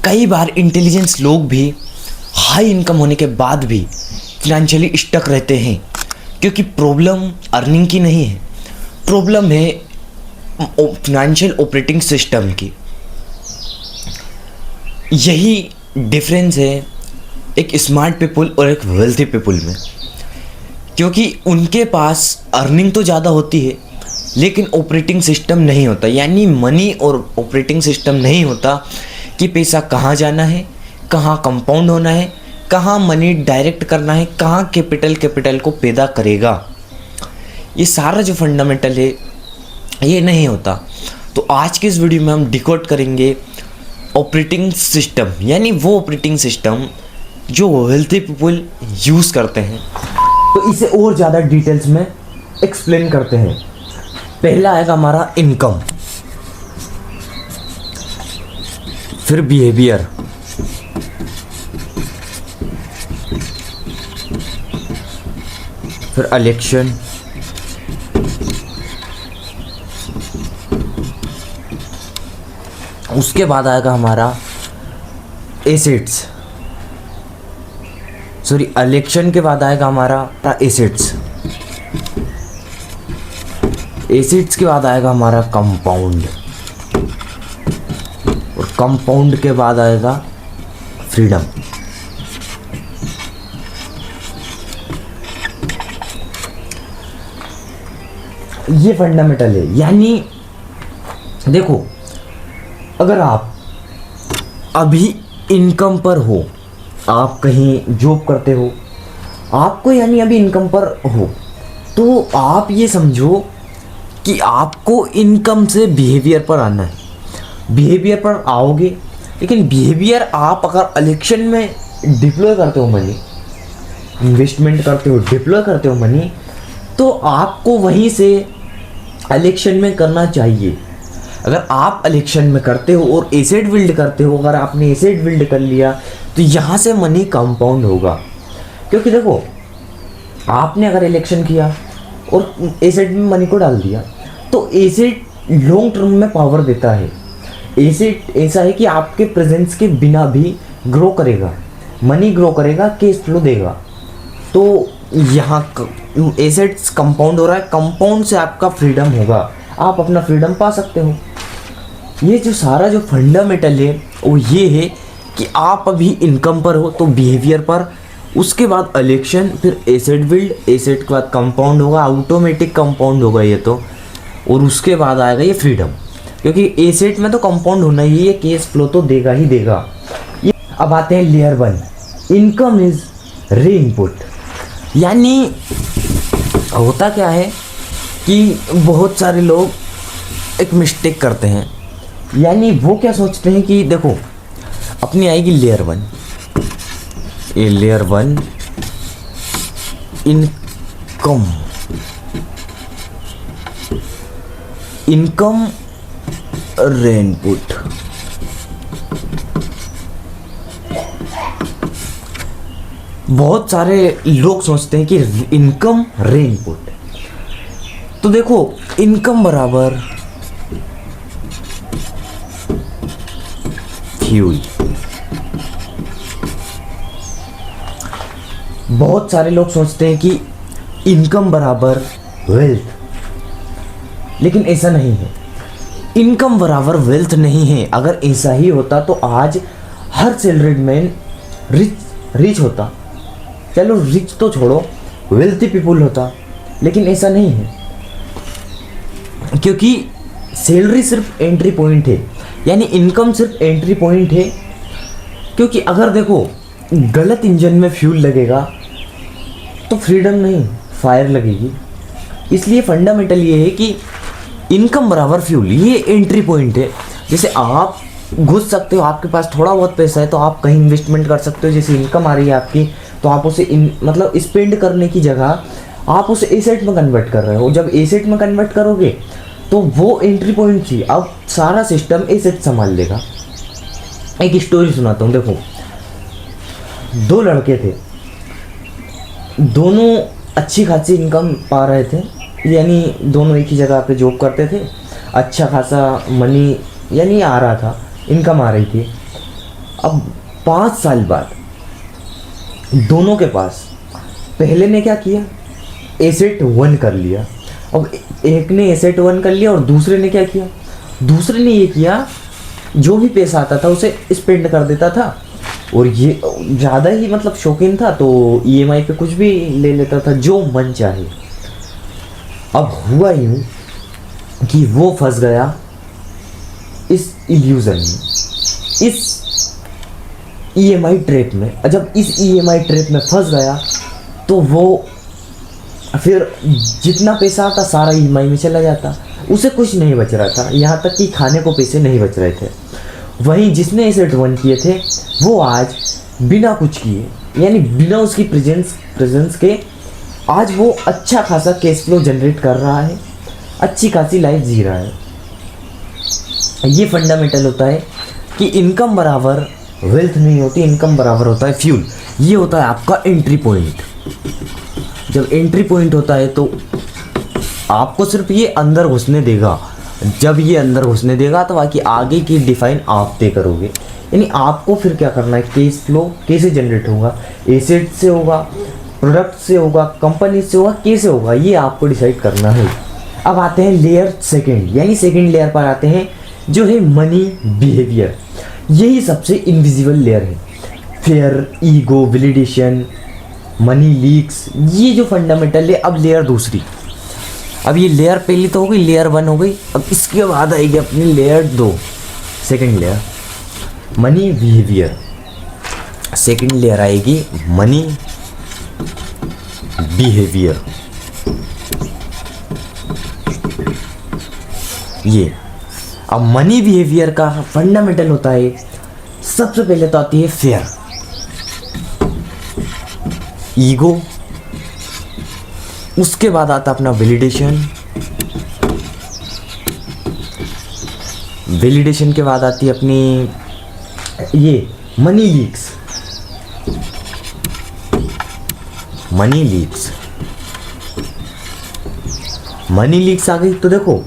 कई बार इंटेलिजेंस लोग भी हाई इनकम होने के बाद भी फिनेंशियली स्टक रहते हैं, क्योंकि प्रॉब्लम अर्निंग की नहीं है, प्रॉब्लम है फिनेंशियल ऑपरेटिंग सिस्टम की। यही डिफरेंस है एक स्मार्ट पीपल और एक वेल्थी पीपल में, क्योंकि उनके पास अर्निंग तो ज़्यादा होती है लेकिन ऑपरेटिंग सिस्टम नहीं होता, यानी मनी और ऑपरेटिंग सिस्टम नहीं होता कि पैसा कहाँ जाना है, कहाँ कंपाउंड होना है, कहाँ मनी डायरेक्ट करना है, कहाँ कैपिटल को पैदा करेगा। ये सारा जो फंडामेंटल है ये नहीं होता। तो आज के इस वीडियो में हम डिकोड करेंगे ऑपरेटिंग सिस्टम, यानी वो ऑपरेटिंग सिस्टम जो वेल्थी पीपल यूज़ करते हैं। तो इसे और ज़्यादा डिटेल्स में एक्सप्लेन करते हैं। पहला आएगा हमारा इनकम, फिर बिहेवियर, फिर इलेक्शन, उसके बाद आएगा हमारा एसेट्स, सॉरी इलेक्शन के बाद आएगा हमारा एसेट्स, एसेट्स के बाद आएगा हमारा कंपाउंड, और कंपाउंड के बाद आएगा फ्रीडम। ये फंडामेंटल है। यानी देखो, अगर आप अभी इनकम पर हो, आप कहीं जॉब करते हो, आपको यानी अभी इनकम पर हो, तो आप ये समझो कि आपको इनकम से बिहेवियर पर आना है। बिहेवियर पर आओगे, लेकिन बिहेवियर आप अगर इलेक्शन में डिप्लॉय करते हो मनी, इन्वेस्टमेंट करते हो, डिप्लॉय करते हो मनी, तो आपको वहीं से इलेक्शन में करना चाहिए। अगर आप इलेक्शन में करते हो और एसेट बिल्ड करते हो, अगर आपने एसेट बिल्ड कर लिया तो यहाँ से मनी कंपाउंड होगा। क्योंकि देखो, आपने अगर इलेक्शन किया और एसेट में मनी को डाल दिया, तो एसेट लॉन्ग टर्म में पावर देता है। एसेट ऐसा है कि आपके प्रेजेंस के बिना भी ग्रो करेगा, मनी ग्रो करेगा, कैश फ्लो देगा। तो यहाँ एसेट्स कंपाउंड हो रहा है, कंपाउंड से आपका फ्रीडम होगा, आप अपना फ्रीडम पा सकते हो। ये जो सारा जो फंडामेंटल है वो ये है कि आप अभी इनकम पर हो तो बिहेवियर पर, उसके बाद इलेक्शन, फिर एसेट बिल्ड, एसेट के बाद कंपाउंड होगा, ऑटोमेटिक कंपाउंड होगा ये तो, और उसके बाद आएगा ये फ्रीडम। क्योंकि एसेट में तो कंपाउंड होना ही है, कैश फ्लो तो देगा ही देगा। ये अब आते हैं लेयर 1, इनकम इज री इनपुट। यानी होता क्या है कि बहुत सारे लोग एक मिस्टेक करते हैं। यानी वो क्या सोचते हैं कि देखो, अपनी आएगी लेयर 1, ये लेयर 1 इनकम, इनकम रे इनपुट। बहुत सारे लोग सोचते हैं कि इनकम रे इनपुट। तो देखो, इनकम बराबर फ्यूल। बहुत सारे लोग सोचते हैं कि इनकम बराबर वेल्थ, लेकिन ऐसा नहीं है। इनकम बराबर वेल्थ नहीं है। अगर ऐसा ही होता तो आज हर सैलरीड मैन रिच होता। चलो रिच तो छोड़ो, वेल्थी पीपल होता, लेकिन ऐसा नहीं है। क्योंकि सैलरी सिर्फ एंट्री पॉइंट है, यानी इनकम सिर्फ एंट्री पॉइंट है। क्योंकि अगर देखो, गलत इंजन में फ्यूल लगेगा तो फ्रीडम नहीं, फायर लगेगी। इसलिए फंडामेंटल ये है कि इनकम बराबर फ्यूल, ये एंट्री पॉइंट है। जैसे आप घुस सकते हो, आपके पास थोड़ा बहुत पैसा है तो आप कहीं इन्वेस्टमेंट कर सकते हो। जैसे इनकम आ रही है आपकी, तो आप उसे मतलब स्पेंड करने की जगह आप उसे एसेट में कन्वर्ट कर रहे हो। जब एसेट में कन्वर्ट करोगे तो वो एंट्री पॉइंट थी, अब सारा सिस्टम एसेट संभाल लेगा। एक स्टोरी सुनाता हूँ। देखो, 2 लड़के थे, दोनों अच्छी खासी इनकम पा रहे थे, यानी दोनों एक ही जगह पे जॉब करते थे, अच्छा खासा मनी यानी आ रहा था, इनकम आ रही थी। अब 5 साल बाद दोनों के पास, पहले ने क्या किया, एसेट 1 कर लिया। अब एक ने एसेट 1 कर लिया और दूसरे ने क्या किया, दूसरे ने ये किया जो भी पैसा आता था उसे स्पेंड कर देता था, और ये ज़्यादा ही मतलब शौकीन था तो ईएमआई पे कुछ भी ले लेता था जो मन चाहे। अब हुआ यूँ कि वो फंस गया इस इल्यूजन में, इस ईएमआई ट्रैप में। जब इस ईएमआई ट्रैप में फंस गया तो वो फिर जितना पैसा आता सारा ईएमआई में चला जाता, उसे कुछ नहीं बच रहा था, यहाँ तक कि खाने को पैसे नहीं बच रहे थे। वहीं जिसने एसेट 1 किए थे वो आज बिना कुछ किए, यानी बिना उसकी प्रेजेंस के आज वो अच्छा खासा कैश फ्लो जनरेट कर रहा है, अच्छी खासी लाइफ जी रहा है। ये फंडामेंटल होता है कि इनकम बराबर वेल्थ नहीं होती, इनकम बराबर होता है फ्यूल। ये होता है आपका एंट्री पॉइंट। जब एंट्री पॉइंट होता है तो आपको सिर्फ ये अंदर घुसने देगा, जब ये अंदर घुसने देगा तो बाकी आगे की डिफाइन आप तय करोगे। यानी आपको फिर क्या करना है, कैश फ्लो कैसे जनरेट होगा, एसेट से होगा, प्रोडक्ट से होगा, कंपनी से होगा, कैसे होगा, ये आपको डिसाइड करना है। अब आते हैं लेयर सेकंड, यानी सेकंड लेयर पर आते हैं जो है मनी बिहेवियर। यही सबसे इनविजिबल लेयर है। Fair, ego, validation, money leaks, ये जो फंडामेंटल है। अब लेयर दूसरी, अब ये लेयर पहली तो हो गई, लेयर 1 हो गई। अब इसके बाद आएगी अपनी layer 2, second layer money behaviour. Second layer आएगी मनी बिहेवियर। ये अब मनी बिहेवियर का फंडामेंटल होता है, सबसे पहले तो आती है फेयर, ईगो, उसके बाद आता अपना वैलिडेशन, वैलिडेशन के बाद आती है अपनी ये money leaks, money leaks, money leaks आ गई। तो देखो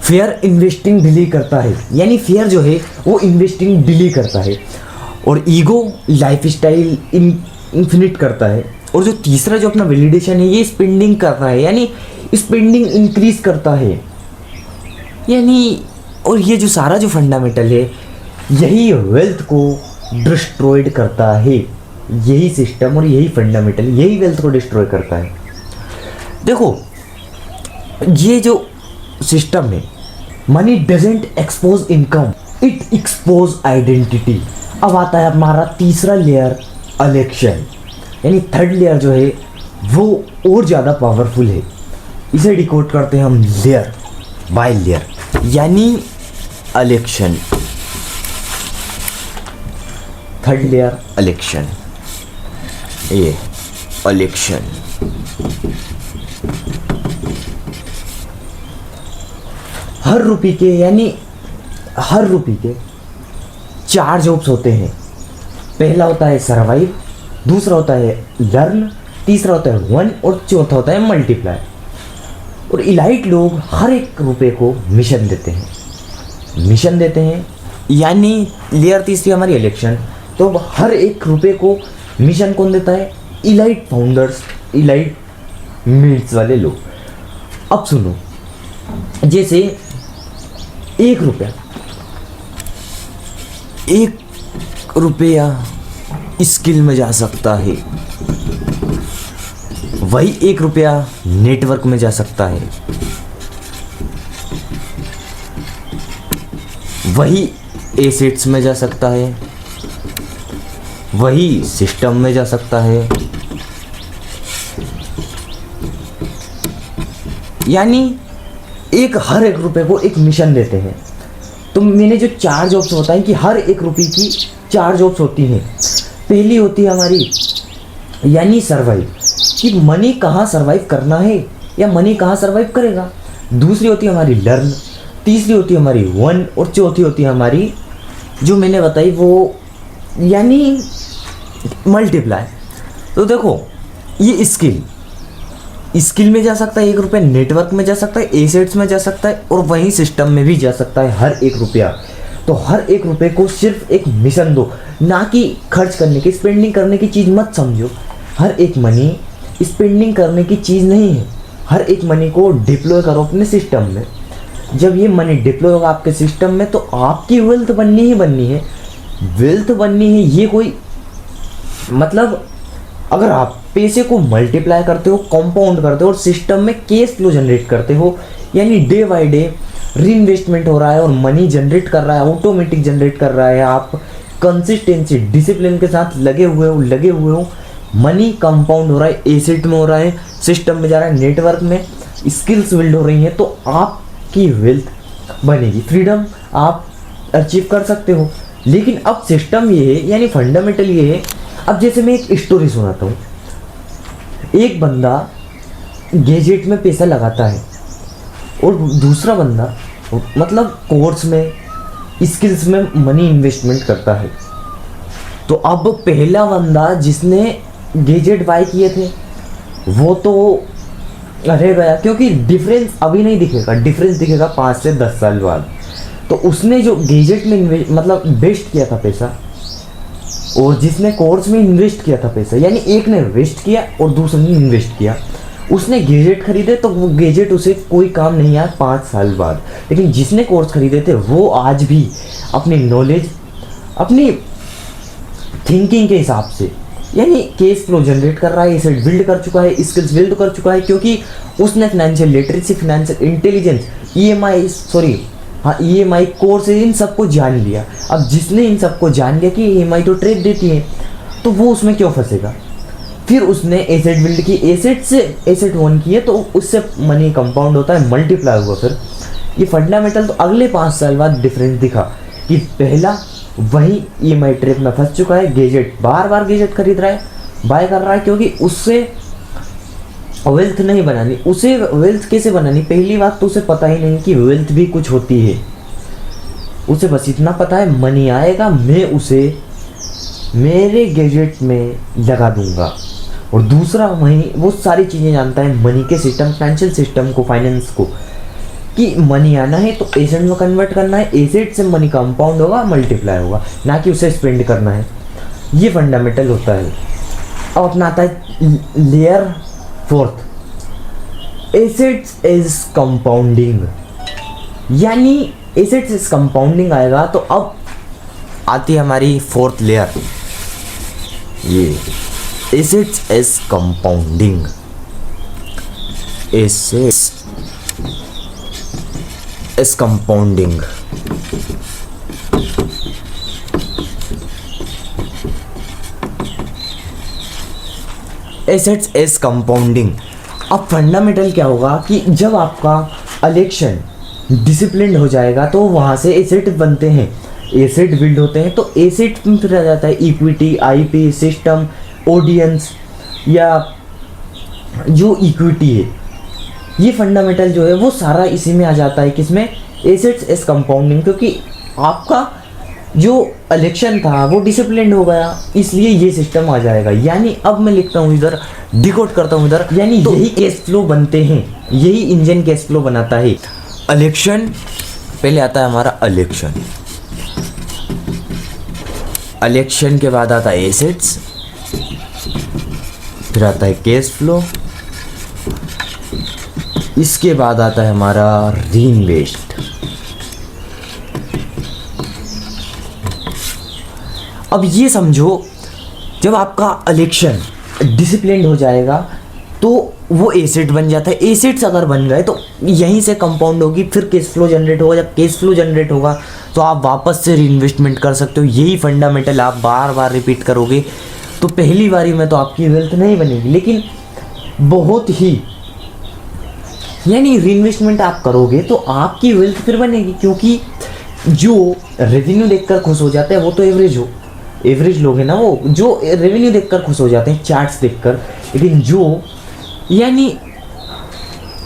फेयर इन्वेस्टिंग डिले करता है, यानी फेयर जो है वो इन्वेस्टिंग डिले करता है, और ईगो लाइफ स्टाइल इन्फिनिट करता है, और जो तीसरा जो अपना वैलिडेशन है ये स्पेंडिंग करता है, यानी स्पेंडिंग इंक्रीज करता है। यानी और ये जो सारा जो फंडामेंटल है यही वेल्थ को डिस्ट्रॉयड करता है, यही सिस्टम और यही फंडामेंटल यही वेल्थ को डिस्ट्रॉय करता है। देखो ये जो सिस्टम है, money doesn't expose income, it expose identity. अब आता है हमारा तीसरा लेयर इलेक्शन, यानी थर्ड लेयर जो है वो और ज़्यादा पावरफुल है। इसे डिकोड करते हैं हम लेयर बाय लेयर, यानी इलेक्शन। थर्ड लेयर इलेक्शन, ये इलेक्शन। हर रुपये के, यानी हर रुपये के 4 जॉब्स होते हैं। पहला होता है सर्वाइव, दूसरा होता है लर्न, तीसरा होता है वन, और चौथा होता है मल्टीप्लाई। और इलाइट लोग हर एक रुपये को मिशन देते हैं, मिशन देते हैं, यानी लेयर तीसरी हमारी इलेक्शन। तो हर एक रुपये को मिशन कौन देता है, इलाइट फाउंडर्स, इलाइट मीट्स वाले लोग। अब सुनो, जैसे 1 रुपया, 1 रुपया स्किल में जा सकता है, वही 1 रुपया नेटवर्क में जा सकता है, वही एसेट्स में जा सकता है, वही सिस्टम में जा सकता है। यानी हर एक रुपए को एक मिशन देते हैं। तो मैंने जो 4 जॉब्स बताई कि हर एक रुपये की 4 जॉब्स होती हैं। पहली होती है हमारी यानी सर्वाइव, कि मनी कहाँ सर्वाइव करना है या मनी कहाँ सर्वाइव करेगा। दूसरी होती है हमारी लर्न, तीसरी होती है हमारी वन, और चौथी होती है हमारी जो मैंने बताई वो यानी मल्टीप्लाई। तो देखो ये स्किल में जा सकता है 1 रुपया, नेटवर्क में जा सकता है, एसेट्स में जा सकता है, और वहीं सिस्टम में भी जा सकता है हर 1 रुपया। तो हर एक रुपए को सिर्फ एक मिशन दो, ना कि खर्च करने की, स्पेंडिंग करने की चीज़ मत समझो। हर एक मनी स्पेंडिंग करने की चीज़ नहीं है। हर एक मनी को डिप्लॉय करो अपने सिस्टम में। जब ये मनी डिप्लॉय होगा आपके सिस्टम में तो आपकी वेल्थ बननी ही बननी है। वेल्थ बननी है, ये कोई मतलब अगर आप पैसे को मल्टीप्लाई करते हो, कंपाउंड करते हो और सिस्टम में कैश फ्लो जनरेट करते हो, यानी डे बाय डे रीइन्वेस्टमेंट हो रहा है और मनी जनरेट कर रहा है, ऑटोमेटिक जनरेट कर रहा है, आप कंसिस्टेंसी डिसिप्लिन के साथ लगे हुए हो, मनी कंपाउंड हो रहा है, एसेट में हो रहा है, सिस्टम में जा रहा है, नेटवर्क में स्किल्स बिल्ड हो रही हैं, तो आपकी वेल्थ बनेगी, फ्रीडम आप अचीव कर सकते हो। लेकिन अब सिस्टम ये है, यानी फंडामेंटल ये है। अब जैसे मैं एक स्टोरी सुनाता हूँ। एक बंदा गैजेट में पैसा लगाता है और दूसरा बंदा मतलब कोर्स में, स्किल्स में मनी इन्वेस्टमेंट करता है। तो अब पहला बंदा जिसने गैजेट बाय किए थे वो तो रह गया, क्योंकि डिफरेंस अभी नहीं दिखेगा, डिफरेंस दिखेगा 5 से 10 साल बाद। तो उसने जो गैजेट में मतलब इन्वेस्ट किया था पैसा, और जिसने कोर्स में इन्वेस्ट किया था पैसा, यानी एक ने वेस्ट किया और दूसरे ने इन्वेस्ट किया। उसने गैजेट खरीदे तो वो गैजेट उसे कोई काम नहीं आया 5 साल बाद। लेकिन जिसने कोर्स खरीदे थे वो आज भी अपनी नॉलेज, अपनी थिंकिंग के हिसाब से, यानी केस फ्लो जनरेट कर रहा है, एसेट बिल्ड कर चुका है, स्किल्स बिल्ड कर चुका है, क्योंकि उसने financial literacy, financial intelligence, EMI course, इन सबको जान लिया। अब जिसने इन सबको जान लिया कि ईएमआई तो ट्रेड देती है, तो वो उसमें क्यों फंसेगा। फिर उसने एसेट बिल्ड की, एसेट से एसेट वन किए तो उससे मनी कंपाउंड होता है, मल्टीप्लाई हुआ। फिर ये फंडामेंटल तो अगले 5 साल बाद डिफरेंस दिखा कि पहला वही ईएमआई ट्रैप में फंस चुका है, गैजेट बार बार गैजेट खरीद रहा है, बाय कर रहा है, क्योंकि उससे वेल्थ नहीं बनानी। उसे वेल्थ कैसे बनानी, पहली बात तो उसे पता ही नहीं कि वेल्थ भी कुछ होती है। उसे बस इतना पता है मनी आएगा, मैं उसे मेरे गैजेट में लगा दूंगा। और दूसरा वही वो सारी चीज़ें जानता है, मनी के सिस्टम, फाइनेंशियल सिस्टम को, फाइनेंस को, कि मनी आना है तो एसेट में कन्वर्ट करना है, एसेट से मनी कंपाउंड होगा, मल्टीप्लाई होगा, ना कि उसे स्पेंड करना है। ये फंडामेंटल होता है। अब अपना आता है layer 4th, assets is compounding. यानी एसेट्स इज कंपाउंडिंग आएगा तो अब आती है हमारी 4th लेयर, ये assets is compounding. Assets is compounding. Assets is compounding. अब फंडामेंटल क्या होगा कि जब आपका इलेक्शन डिसिप्लिन हो जाएगा तो वहाँ से एसेट बनते हैं, एसेट बिल्ड होते हैं, तो एसेट में फिर आ जाता है इक्विटी, आईपी, सिस्टम, ऑडियंस या जो इक्विटी है। ये फंडामेंटल जो है वो सारा इसी में आ जाता है, किसमें, एसेट्स इज कंपाउंडिंग। क्योंकि आपका जो इलेक्शन था वो डिसिप्लिन हो गया, इसलिए ये सिस्टम आ जाएगा। यानी अब मैं लिखता हूँ इधर, डिकोड करता हूँ इधर, यानी तो यही कैश फ्लो बनते हैं, यही इंजन कैश फ्लो बनाता है। इलेक्शन पहले आता है हमारा इलेक्शन, इलेक्शन के बाद आता है एसेट्स, फिर आता है कैश फ्लो, इसके बाद आता है हमारा रीइन्वेस्ट। अब ये समझो जब आपका इलेक्शन डिसिप्लिन हो जाएगा तो वो एसेट बन जाता है। एसेट्स अगर बन गए तो यहीं से कंपाउंड होगी, फिर कैश फ्लो जनरेट होगा। जब कैश फ्लो जनरेट होगा तो आप वापस से रीइन्वेस्टमेंट कर सकते हो। यही फंडामेंटल आप बार बार रिपीट करोगे तो पहली बारी में तो आपकी वेल्थ नहीं बनेगी, लेकिन बहुत ही, यानी रीइन्वेस्टमेंट आप करोगे तो आपकी वेल्थ फिर बनेगी। क्योंकि जो रेवेन्यू देखकर खुश हो जाते हैं वो तो एवरेज लोग हैं ना, वो जो रेवेन्यू देखकर खुश हो जाते हैं, चार्ट्स देखकर। लेकिन जो यानी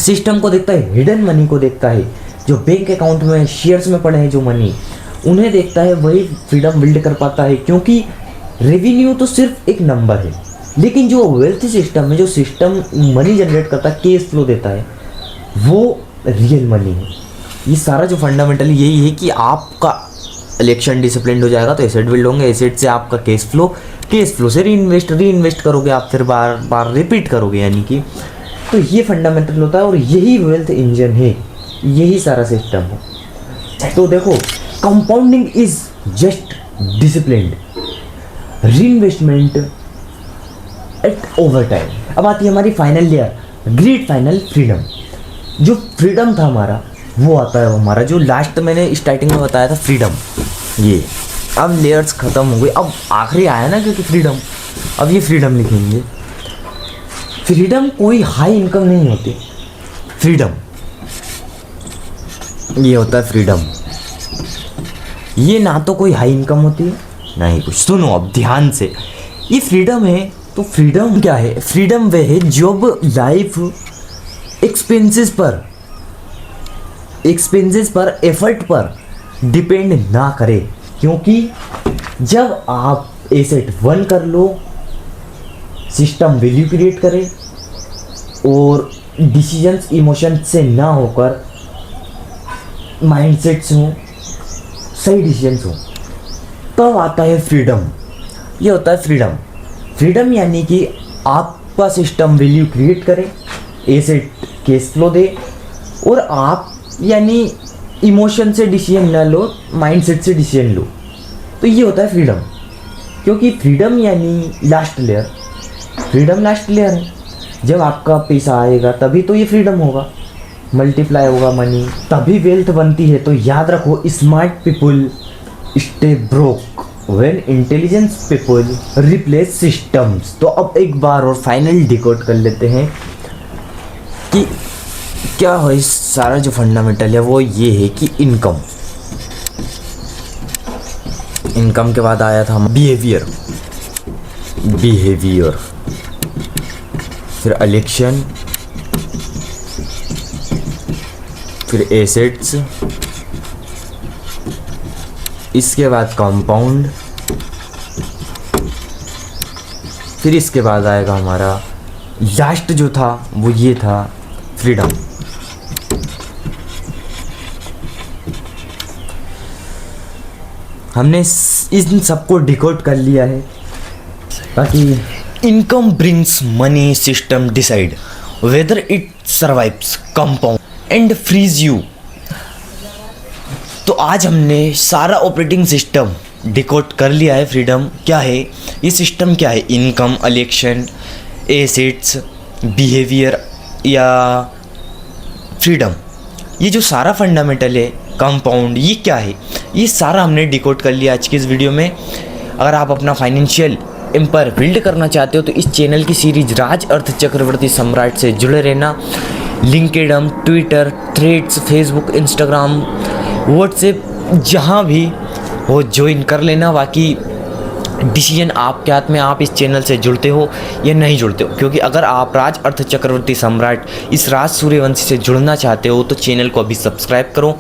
सिस्टम को देखता है, हिडन मनी को देखता है, जो बैंक अकाउंट में, शेयर्स में पड़े हैं जो मनी, उन्हें देखता है, वही फ्रीडम बिल्ड कर पाता है। क्योंकि रेवेन्यू तो सिर्फ एक नंबर है, लेकिन जो वेल्थ सिस्टम है, जो सिस्टम मनी जनरेट करता है, कैश फ्लो देता है, वो रियल मनी है। ये सारा जो फंडामेंटल यही है कि आपका इलेक्शन डिसिप्लिन हो जाएगा तो एसेट बिल्ड होंगे, एसेट से आपका कैश फ्लो से री इन्वेस्ट करोगे आप, फिर बार बार रिपीट करोगे यानी कि। तो ये फंडामेंटल होता है और यही वेल्थ इंजन है, यही सारा सिस्टम है। तो देखो, कंपाउंडिंग इज जस्ट डिसिप्लिन, री इन्वेस्टमेंट एट ओवर टाइम। अब आती है हमारी final layer, great final freedom. जो फ्रीडम था हमारा वो आता है हमारा जो लास्ट मैंने स्टार्टिंग में बताया था फ्रीडम। ये अब लेयर्स ख़त्म हो गई, अब आखिरी आया ना क्योंकि फ्रीडम, अब ये फ्रीडम लिखेंगे। फ्रीडम कोई हाई इनकम नहीं होती, फ्रीडम ये होता है फ्रीडम। ये ना तो कोई हाई इनकम होती है ना ही कुछ। सुनो अब ध्यान से, ये फ्रीडम है तो फ्रीडम क्या है? फ्रीडम वह है जब लाइफ एक्सपेंसेस पर एफर्ट पर डिपेंड ना करे, क्योंकि जब आप एसेट वन कर लो, सिस्टम वैल्यू क्रिएट करे और डिसीजंस इमोशन से ना होकर माइंडसेट्स हो, सही डिसीजंस हो, तब आता है फ्रीडम। ये होता है फ्रीडम। फ्रीडम यानी कि आपका सिस्टम वैल्यू क्रिएट करे, एसेट कैश फ्लो दे और आप यानी इमोशन से डिसीजन ना लो, माइंडसेट से डिसीजन लो, तो ये होता है फ्रीडम। क्योंकि फ्रीडम यानी last layer, freedom last layer है। जब आपका पैसा आएगा तभी तो ये फ्रीडम होगा, मल्टीप्लाई होगा मनी, तभी वेल्थ बनती है। तो याद रखो, smart people stay broke when intelligence people replace systems. तो अब एक बार और फाइनल डिकोड कर लेते हैं कि क्या है इस सारा जो फंडामेंटल है। वो ये है कि इनकम के बाद आया था बिहेवियर, फिर इलेक्शन, फिर एसेट्स, इसके बाद कंपाउंड, फिर इसके बाद आएगा हमारा लास्ट जो था वो ये था फ्रीडम। हमने इन सबको डिकोड कर लिया है ताकि income brings money, system decide whether it survives, compound and frees you. तो आज हमने सारा ऑपरेटिंग सिस्टम डिकोड कर लिया है। फ्रीडम क्या है, ये सिस्टम क्या है, इनकम, इलेक्शन, एसेट्स, बिहेवियर या फ्रीडम, ये जो सारा फंडामेंटल है, कंपाउंड, ये क्या है, ये सारा हमने डिकोड कर लिया आज की इस वीडियो में। अगर आप अपना फाइनेंशियल एम्पायर बिल्ड करना चाहते हो तो इस चैनल की सीरीज राज अर्थ चक्रवर्ती सम्राट से जुड़े रहना। LinkedIn, Twitter, threads, Facebook, Instagram, WhatsApp, जहाँ भी हो ज्वाइन कर लेना। बाकी डिसीजन आपके हाथ में, आप इस चैनल से जुड़ते हो या नहीं जुड़ते हो। क्योंकि अगर आप राज अर्थ चक्रवर्ती सम्राट इस राज सूर्यवंशी से जुड़ना चाहते हो तो चैनल को अभी सब्सक्राइब करो।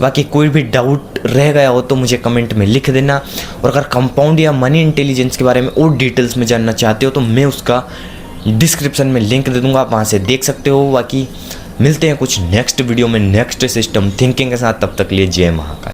बाकी कोई भी डाउट रह गया हो तो मुझे कमेंट में लिख देना। और अगर कंपाउंड या मनी इंटेलिजेंस के बारे में और डिटेल्स में जानना चाहते हो तो मैं उसका डिस्क्रिप्शन में लिंक दे दूँगा, आप वहाँ से देख सकते हो। बाकी मिलते हैं कुछ नेक्स्ट वीडियो में नेक्स्ट सिस्टम थिंकिंग के साथ, तब तक लिए जय महाकाल।